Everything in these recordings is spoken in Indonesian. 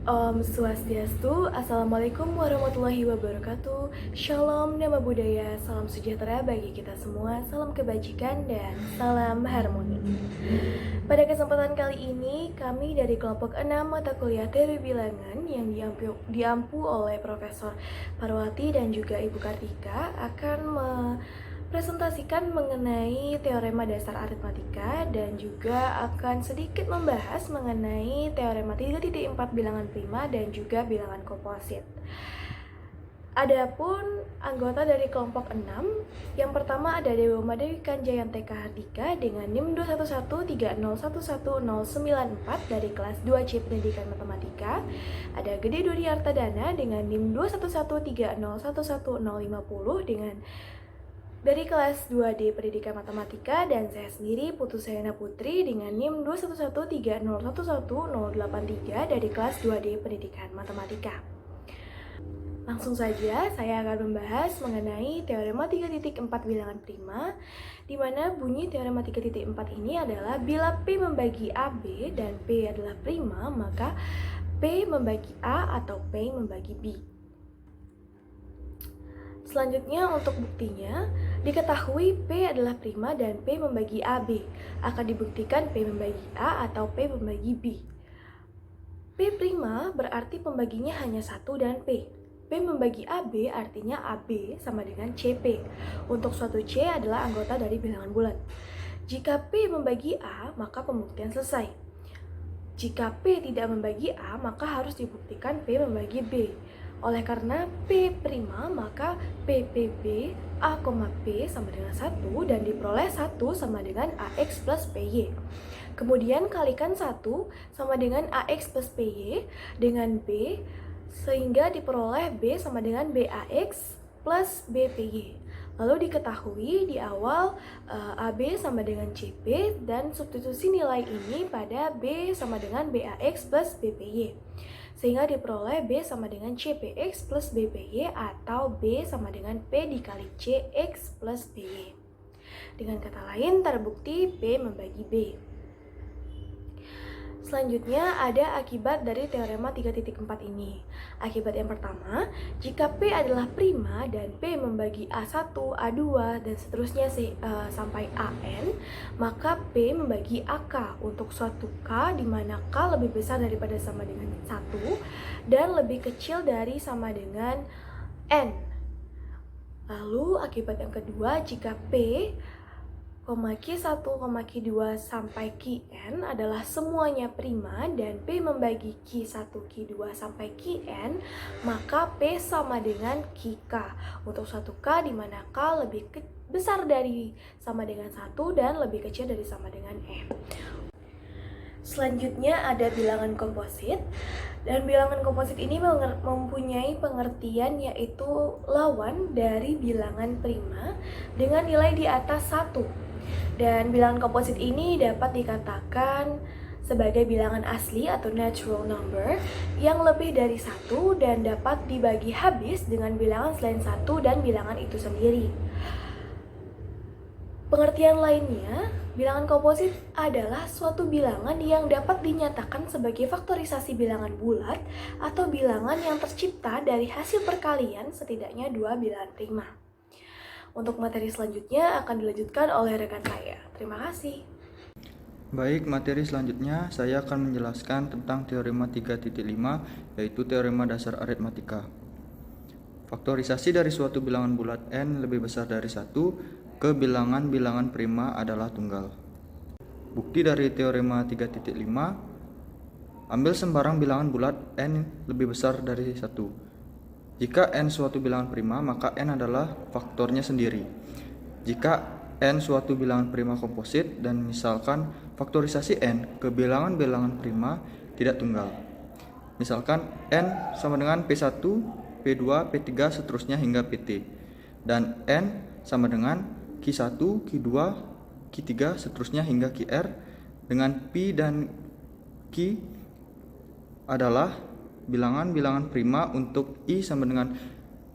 Swastiastu, Assalamualaikum warahmatullahi wabarakatuh. Shalom, nama budaya, salam sejahtera bagi kita semua, salam kebajikan dan salam harmoni. Pada kesempatan kali ini, kami dari kelompok 6 mata kuliah teori bilangan yang diampu oleh Profesor Parwati dan juga Ibu Kartika akan presentasikan mengenai teorema dasar aritmatika dan juga akan sedikit membahas mengenai teorema 3.4 bilangan prima dan juga bilangan komposit. Adapun anggota dari kelompok 6, yang pertama ada Dewa Madewi Kanjayanteka Hardika dengan NIM 21130111094 dari kelas 2C Pendidikan Matematika. Ada Gede Dodi Artadana dengan NIM 21130111050 dengan dari kelas 2D Pendidikan Matematika, dan saya sendiri Putu Sayana Putri dengan NIM 21130111083 dari kelas 2D Pendidikan Matematika. Langsung saja saya akan membahas mengenai teorema 3.4 bilangan prima, di mana bunyi teorema 3.4 ini adalah bila P membagi AB dan P adalah prima, maka P membagi A atau P membagi B. Selanjutnya untuk buktinya, diketahui P adalah prima dan P membagi AB. Akan dibuktikan P membagi A atau P membagi B. P prima berarti pembaginya hanya 1 dan P. P membagi AB artinya AB sama dengan CP. Untuk suatu C adalah anggota dari bilangan bulat. Jika P membagi A, maka pembuktian selesai. Jika P tidak membagi A, maka harus dibuktikan P membagi B. Oleh karena P prima, maka PPB A, P sama dengan 1 dan diperoleh 1 sama dengan AX plus PY. Kemudian kalikan 1 sama dengan AX plus PY dengan B, sehingga diperoleh B sama dengan BAX plus BPY. Lalu diketahui di awal AB sama dengan CP dan substitusi nilai ini pada B sama dengan BAX plus BPY. Sehingga diperoleh B sama dengan CPX plus BPY atau B sama dengan P dikali CX plus BY. Dengan kata lain, terbukti P membagi B. Selanjutnya ada akibat dari teorema 3.4 ini. Akibat yang pertama, jika P adalah prima dan P membagi A1, A2, dan seterusnya sampai AN, maka P membagi AK untuk suatu K di mana K lebih besar daripada sama dengan 1 dan lebih kecil dari sama dengan N. Lalu akibat yang kedua, jika P, Q1, Q2 sampai Qn adalah semuanya prima dan P membagi Q1, Q2 sampai Qn, maka P sama dengan Qk untuk suatu K di mana K lebih besar dari sama dengan 1 dan lebih kecil dari sama dengan N. Selanjutnya ada bilangan komposit. Dan bilangan komposit ini mempunyai pengertian yaitu lawan dari bilangan prima dengan nilai di atas 1. Dan bilangan komposit ini dapat dikatakan sebagai bilangan asli atau natural number yang lebih dari 1 dan dapat dibagi habis dengan bilangan selain 1 dan bilangan itu sendiri. Pengertian lainnya, bilangan komposit adalah suatu bilangan yang dapat dinyatakan sebagai faktorisasi bilangan bulat atau bilangan yang tercipta dari hasil perkalian setidaknya 2 bilangan prima. Untuk materi selanjutnya akan dilanjutkan oleh rekan saya. Terima kasih. Baik, materi selanjutnya saya akan menjelaskan tentang teorema 3.5, yaitu teorema dasar aritmatika. Faktorisasi dari suatu bilangan bulat n lebih besar dari 1 ke bilangan-bilangan prima adalah tunggal. Bukti dari teorema 3.5, ambil sembarang bilangan bulat n lebih besar dari 1. Jika n suatu bilangan prima, maka n adalah faktornya sendiri. Jika n suatu bilangan prima komposit dan misalkan faktorisasi n ke bilangan-bilangan prima tidak tunggal. Misalkan n sama dengan P1, P2, P3 seterusnya hingga Pt. Dan n sama dengan Q1, Q2, Q3 seterusnya hingga Qr dengan P dan Q adalah bilangan-bilangan prima untuk I sama dengan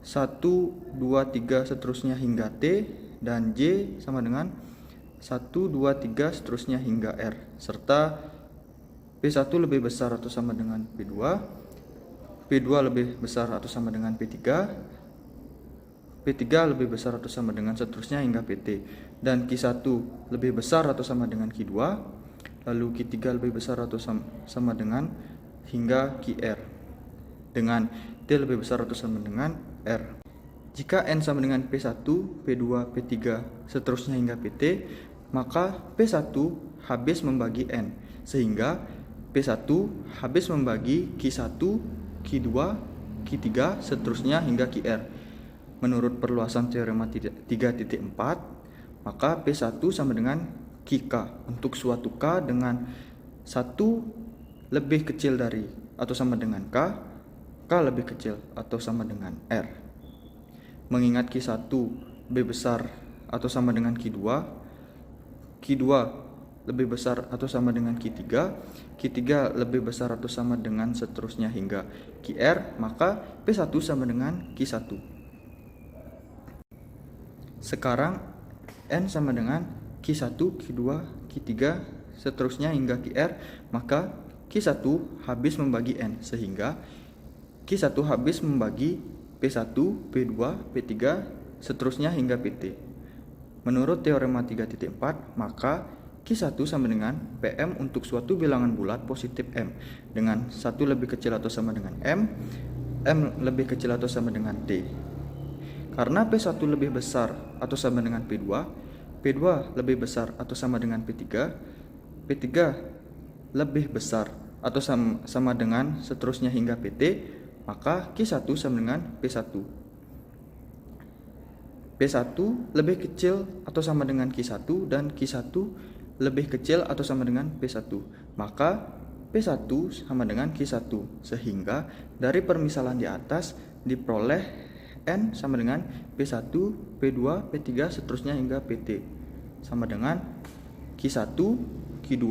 1, 2, 3 seterusnya hingga T dan J sama dengan 1, 2, 3 seterusnya hingga R serta P1 lebih besar atau sama dengan P2 P2 lebih besar atau sama dengan P3, P3 lebih besar atau sama dengan seterusnya hingga PT, dan Q1 lebih besar atau sama dengan Q2, lalu Q3 lebih besar atau sama dengan hingga QR, dengan T lebih besar atau sama dengan R. Jika N sama dengan P1, P2, P3, seterusnya hingga PT, maka P1 habis membagi N, sehingga P1 habis membagi Q1, Q2, Q3, seterusnya hingga QR. Menurut perluasan teorema 3.4, maka P1 sama dengan QK untuk suatu K dengan 1 lebih kecil dari atau sama dengan K, K lebih kecil atau sama dengan R. Mengingat Q1 lebih besar atau sama dengan Q2, Q2 lebih besar atau sama dengan Q3, Q3 lebih besar atau sama dengan seterusnya hingga QR, maka P1 sama dengan Q1. Sekarang N sama dengan Q1, Q2, Q3, seterusnya hingga QR, maka Q1 habis membagi N, sehingga Q1 habis membagi P1, P2, P3, seterusnya hingga PT. Menurut teorema 3.4, maka Q1 sama dengan PM untuk suatu bilangan bulat positif M dengan 1 lebih kecil atau sama dengan M, M lebih kecil atau sama dengan T. Karena P1 lebih besar atau sama dengan P2, P2 lebih besar atau sama dengan P3, P3 lebih besar atau sama dengan seterusnya hingga PT, maka Q1 sama dengan P1. P1 lebih kecil atau sama dengan Q1 dan Q1 lebih kecil atau sama dengan P1, maka P1 sama dengan Q1, sehingga dari permisalan di atas diperoleh N sama dengan P1, P2, P3, seterusnya hingga PT sama dengan Q1, Q2.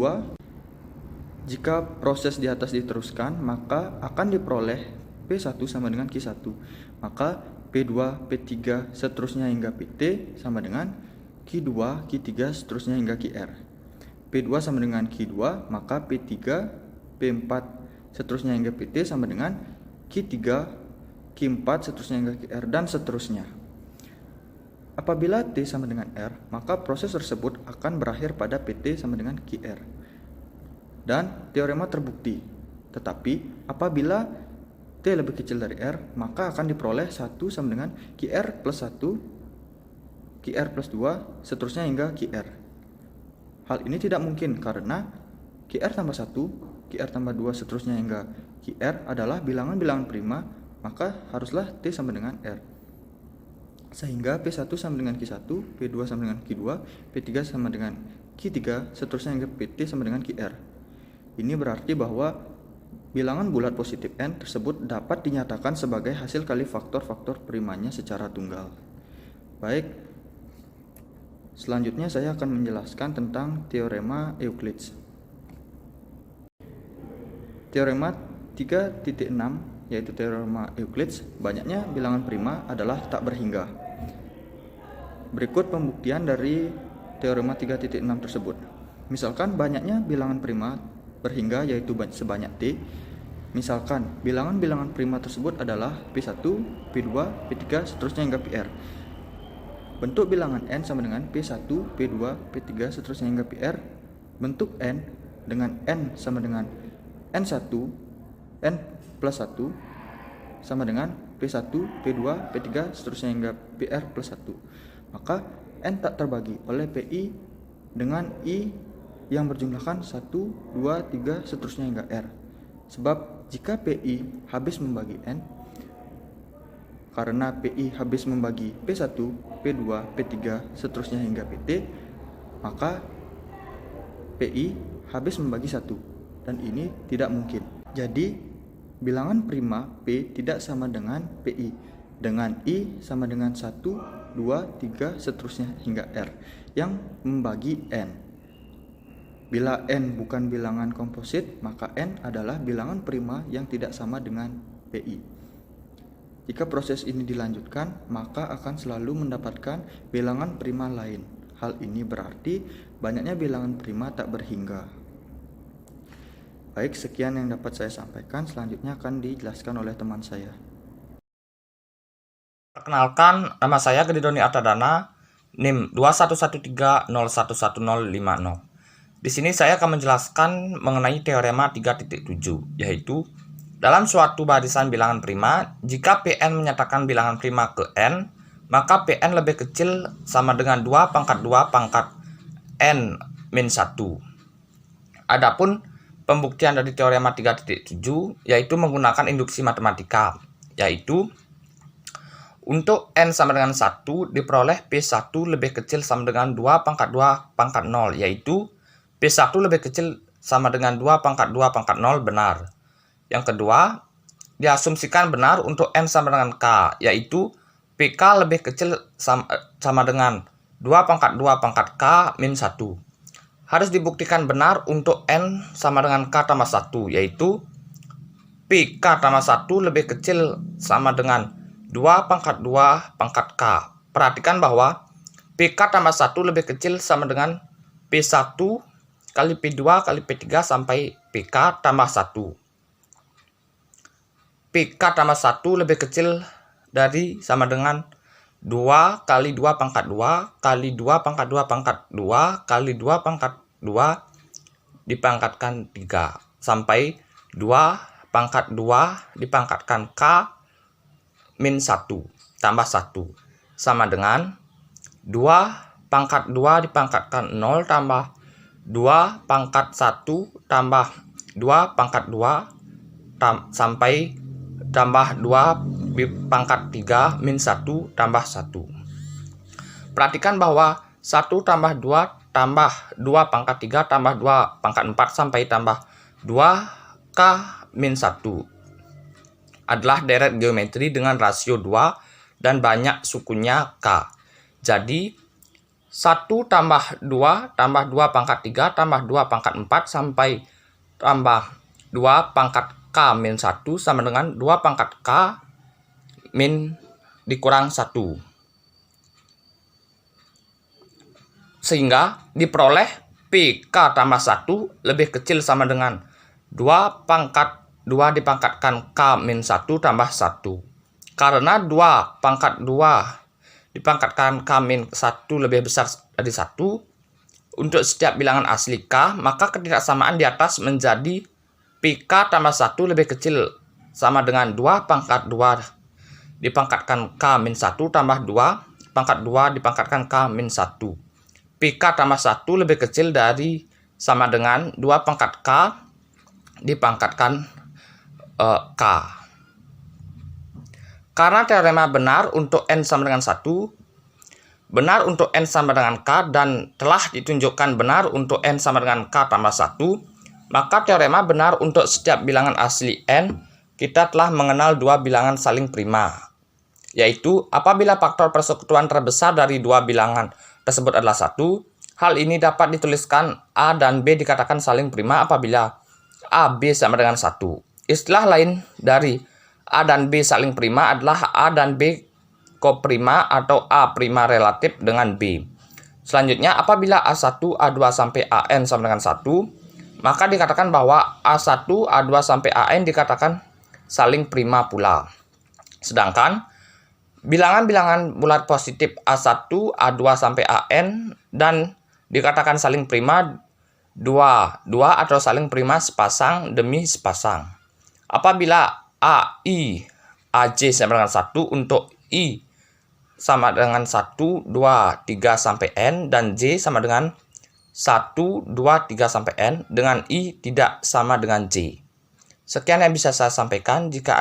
Jika proses di atas diteruskan, maka akan diperoleh P1 sama dengan Q1, maka P2, P3, seterusnya hingga PT sama dengan Q2, Q3, seterusnya hingga QR. P2 sama dengan Q2, maka P3, P4, seterusnya hingga PT sama dengan Q3, Q4, seterusnya hingga QR, dan seterusnya. Apabila T sama dengan R, maka proses tersebut akan berakhir pada PT sama dengan QR. Dan teorema terbukti. Tetapi apabila T lebih kecil dari R, maka akan diperoleh 1 sama dengan QR plus 1, QR plus 2, seterusnya hingga QR. Hal ini tidak mungkin karena QR tambah 1, QR tambah 2, seterusnya hingga QR adalah bilangan-bilangan prima, maka haruslah T sama dengan R. Sehingga P1 sama dengan Q1, P2 sama dengan Q2, P3 sama dengan Q3, seterusnya hingga PT sama dengan QR. Ini berarti bahwa bilangan bulat positif N tersebut dapat dinyatakan sebagai hasil kali faktor-faktor primanya secara tunggal. Baik, selanjutnya saya akan menjelaskan tentang teorema Euclides. Teorema 3.6 yaitu teorema Euclides, banyaknya bilangan prima adalah tak berhingga. Berikut pembuktian dari teorema 3.6 tersebut. Misalkan banyaknya bilangan prima berhingga yaitu sebanyak T. Misalkan bilangan-bilangan prima tersebut adalah P1, P2, P3, seterusnya hingga PR. Bentuk bilangan N sama dengan P1, P2, P3, seterusnya hingga PR. Bentuk N dengan N sama dengan N1, N plus 1 sama dengan P1, P2, P3, seterusnya hingga PR plus 1. Maka N tak terbagi oleh PI dengan I yang berjumlahkan 1, 2, 3, seterusnya hingga R. Sebab jika PI habis membagi N, karena PI habis membagi P1, P2, P3, seterusnya hingga PT, maka PI habis membagi 1, dan ini tidak mungkin. Jadi bilangan prima P tidak sama dengan PI, dengan I sama dengan 1, 2, 3, seterusnya hingga R yang membagi N. Bila N bukan bilangan komposit, maka N adalah bilangan prima yang tidak sama dengan PI. Jika proses ini dilanjutkan, maka akan selalu mendapatkan bilangan prima lain. Hal ini berarti banyaknya bilangan prima tak berhingga. Baik, sekian yang dapat saya sampaikan. Selanjutnya akan dijelaskan oleh teman saya. Perkenalkan, nama saya Gede Doni Artadana, NIM 2113011050. Di sini saya akan menjelaskan mengenai teorema 3.7, yaitu dalam suatu barisan bilangan prima, jika Pn menyatakan bilangan prima ke n, maka Pn lebih kecil sama dengan 2 pangkat 2 pangkat n min 1. Adapun pembuktian dari teorema 3.7 yaitu menggunakan induksi matematika, yaitu untuk n sama dengan 1 diperoleh P1 lebih kecil sama dengan 2 pangkat 2 pangkat 0, yaitu P1 lebih kecil sama dengan 2 pangkat 2 pangkat 0 benar. Yang kedua, diasumsikan benar untuk n sama dengan k, yaitu PK lebih kecil sama dengan 2 pangkat 2 pangkat k min 1. Harus dibuktikan benar untuk n sama dengan k tambah 1, yaitu PK tambah 1 lebih kecil sama dengan 2 pangkat 2 pangkat k. Perhatikan bahwa PK tambah 1 lebih kecil sama dengan P1 kali P2 kali P3 sampai PK tambah 1. PK tambah 1 lebih kecil dari sama dengan 2 kali 2 pangkat 2 kali 2 pangkat 2 pangkat 2 kali 2 pangkat 2 dipangkatkan 3 sampai 2 pangkat 2 dipangkatkan k min 1 tambah 1 sama dengan 2 pangkat 2 dipangkatkan 0 tambah 2 pangkat 1 tambah 2 pangkat 2 sampai tambah 2 pangkat 3 min 1 tambah 1. Perhatikan bahwa 1 tambah 2 tambah 2 pangkat 3 tambah 2 pangkat 4 sampai tambah 2k min 1 adalah deret geometri dengan rasio 2 dan banyak sukunya k. Jadi 1 tambah 2 tambah 2 pangkat 3 tambah 2 pangkat 4 sampai tambah 2 pangkat k min 1 sama dengan 2 pangkat k min dikurang 1. Sehingga diperoleh PK tambah 1 lebih kecil sama dengan 2 pangkat 2 dipangkatkan k min 1 tambah 1. Karena 2 pangkat 2 dipangkatkan k min 1 lebih besar dari 1, untuk setiap bilangan asli k, maka ketidaksamaan di atas menjadi PK tambah 1 lebih kecil sama dengan 2 pangkat 2 dipangkatkan k min 1 tambah 2 pangkat 2 dipangkatkan k min 1. PK tambah 1 lebih kecil dari sama dengan 2 pangkat k dipangkatkan k. Karena teorema benar untuk n sama dengan 1, benar untuk n sama dengan k, dan telah ditunjukkan benar untuk n sama dengan k tambah 1, maka teorema benar untuk setiap bilangan asli n. Kita telah mengenal dua bilangan saling prima, yaitu apabila faktor persekutuan terbesar dari dua bilangan tersebut adalah 1, hal ini dapat dituliskan A dan B dikatakan saling prima apabila A, B sama dengan 1. Istilah lain dari A dan B saling prima adalah A dan B koprima atau A prima relatif dengan B. Selanjutnya, apabila A1, A2 sampai AN sama dengan 1, maka dikatakan bahwa A1, A2 sampai AN dikatakan saling prima pula. Sedangkan bilangan-bilangan bulat positif A1, A2 sampai AN dan dikatakan saling prima dua atau saling prima sepasang demi sepasang. Apabila AI, AJ sama dengan 1 untuk I sama dengan 1, 2, 3 sampai N dan J sama dengan 1, 2, 3 sampai N dengan I tidak sama dengan J. Sekian yang bisa saya sampaikan. Jika